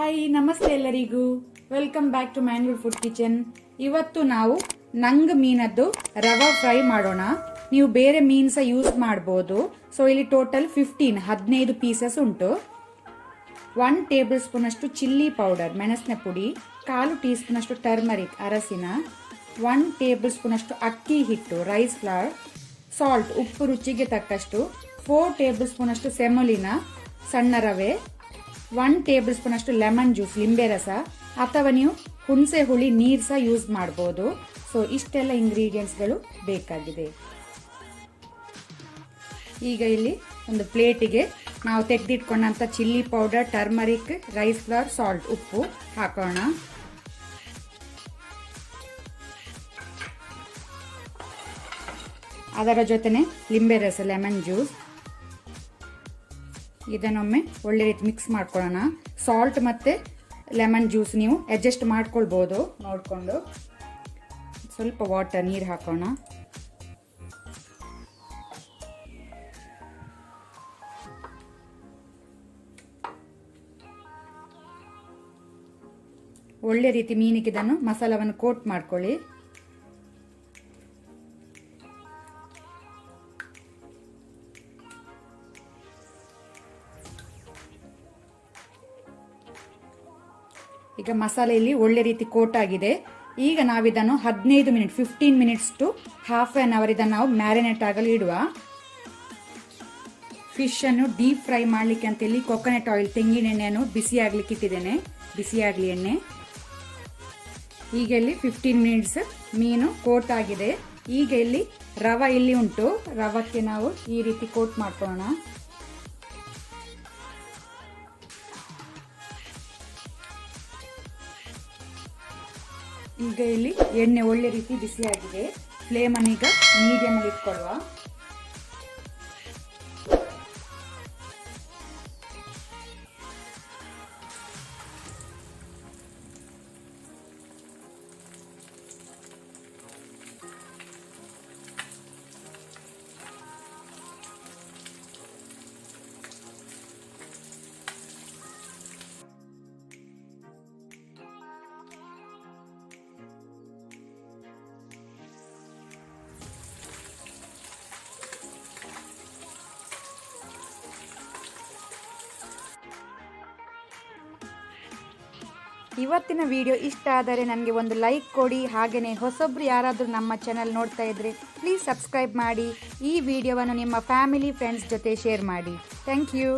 Hi ನಮಸ್ತೆ ಎಲ್ಲರಿಗೂ, welcome back to manual food kitchen. ಇವತ್ತು ನಾವು ನಂಗ್ ಮೀನದ್ದು ರವಾ ಫ್ರೈ ಮಾಡೋಣ. ನೀವು ಬೇರೆ ಮೀನ್ ಸಹ ಯೂಸ್ ಮಾಡ್ಬೋದು. ಸೊ ಇಲ್ಲಿ ಟೋಟಲ್ 15 ಪೀಸಸ್ ಉಂಟು. 1 ಟೇಬಲ್ ಸ್ಪೂನ್ ಅಷ್ಟು ಚಿಲ್ಲಿ ಪೌಡರ್ ಮೆಣಸಿನ ಪುಡಿ, 1/4 ಟೀ ಸ್ಪೂನ್ ಅಷ್ಟು ಟರ್ಮರಿಕ್ ಅರಸಿನ, 1 ಟೇಬಲ್ ಸ್ಪೂನ್ ಅಷ್ಟು ಅಕ್ಕಿ ಹಿಟ್ಟು ರೈಸ್ ಫ್ಲವರ್, ಸಾಲ್ಟ್ ಉಪ್ಪು ರುಚಿಗೆ ತಕ್ಕಷ್ಟು, 4 ಟೇಬಲ್ ಸ್ಪೂನ್ ಅಷ್ಟು ಸೆಮೊಲಿನ ಸಣ್ಣ ರವೆ, 1 ಟೇಬಲ್ ಸ್ಪೂನ್ ಅಷ್ಟು ಲೆಮನ್ ಜ್ಯೂಸ್ ಲಿಂಬೆ ರಸ, ಅಥವಾ ನೀವು ಹುಣಸೆ ಹುಳಿ ನೀರು ಸಹ ಯೂಸ್ ಮಾಡ್ಬೋದು. ಸೊ ಇಷ್ಟೆಲ್ಲ ಇಂಗ್ರೀಡಿಯೆಂಟ್ಸ್ಗಳು ಬೇಕಾಗಿದೆ. ಈಗ ಇಲ್ಲಿ ಒಂದು ಪ್ಲೇಟಿಗೆ ನಾವು ತೆಗೆದಿಟ್ಕೊಂಡಂಥ chilli powder, turmeric, rice flour, salt ಉಪ್ಪು ಹಾಕೋಣ. ಅದರ ಜೊತೆನೆ ಲಿಂಬೆ ರಸ ಲೆಮನ್ ಜ್ಯೂಸ್, ಇದನ್ನೊಮ್ಮೆ ಒಳ್ಳೆ ರೀತಿ ಮಿಕ್ಸ್ ಮಾಡ್ಕೊಳ್ಳೋಣ. ಸಾಲ್ಟ್ ಮತ್ತು ಲೆಮನ್ ಜ್ಯೂಸ್ ನೀವು ಅಡ್ಜಸ್ಟ್ ಮಾಡ್ಕೊಳ್ಬೋದು ನೋಡಿಕೊಂಡು. ಸ್ವಲ್ಪ ವಾಟರ್ ನೀರು ಹಾಕೋಣ. ಒಳ್ಳೆ ರೀತಿ ಮೀನಿಗೆ ಇದನ್ನು ಮಸಾಲವನ್ನು ಕೋಟ್ ಮಾಡ್ಕೊಳ್ಳಿ. ಈಗ ಮಸಾಲೆ ಇಲ್ಲಿ ಒಳ್ಳೆ ರೀತಿ ಕೋಟ್ ಆಗಿದೆ. ಈಗ ನಾವಿದನ್ನು 15 minutes to half an hour ಇದನ್ನು ನಾವು ಮ್ಯಾರಿನೇಟ್ ಆಗಲು ಇಡುವ. ಫಿಶ್ ಅನ್ನು ಡೀಪ್ ಫ್ರೈ ಮಾಡಲಿಕ್ಕೆ ಅಂತ ಇಲ್ಲಿ ಕೊಕೊನಟ್ ಆಯಿಲ್ ತೆಂಗಿನ ಎಣ್ಣೆಯನ್ನು ಬಿಸಿ ಆಗ್ಲಿಕ್ಕೆ ಇಟ್ಟಿದ್ದೇನೆ. ಬಿಸಿಯಾಗಲಿ ಎಣ್ಣೆ. ಈಗ ಇಲ್ಲಿ 15 ಮಿನಿಟ್ಸ್ ಮೀನು ಕೋಟ್ ಆಗಿದೆ. ಈಗ ಇಲ್ಲಿ ರವೆ ಇಲ್ಲಿ ಉಂಟು. ರವಕ್ಕೆ ನಾವು ಈ ರೀತಿ ಕೋಟ್ ಮಾಡ್ಕೊಳ್ಳೋಣ. ಈಗ ಇಲ್ಲಿ ಎಣ್ಣೆ ಒಳ್ಳೆ ರೀತಿ ಬಿಸಿಯಾಗಿದೆ. ಫ್ಲೇಮನ್ನು ಈಗ ಮೀಡಿಯಂ ಅಲ್ಲಿ ಇಟ್ಕೊಳ್ಳುವ. ಇವತ್ತಿನ ವಿಡಿಯೋ ಇಷ್ಟ ಆದರೆ ನನಗೆ ಒಂದು ಲೈಕ್ ಕೊಡಿ. ಹಾಗೆಯೇ ಹೊಸೊಬ್ರು ಯಾರಾದರೂ ನಮ್ಮ ಚಾನಲ್ ನೋಡ್ತಾ ಇದ್ದರೆ ಪ್ಲೀಸ್ ಸಬ್ಸ್ಕ್ರೈಬ್ ಮಾಡಿ. ಈ ವಿಡಿಯೋವನ್ನು ನಿಮ್ಮ ಫ್ಯಾಮಿಲಿ ಫ್ರೆಂಡ್ಸ್ ಜೊತೆ ಶೇರ್ ಮಾಡಿ. Thank you.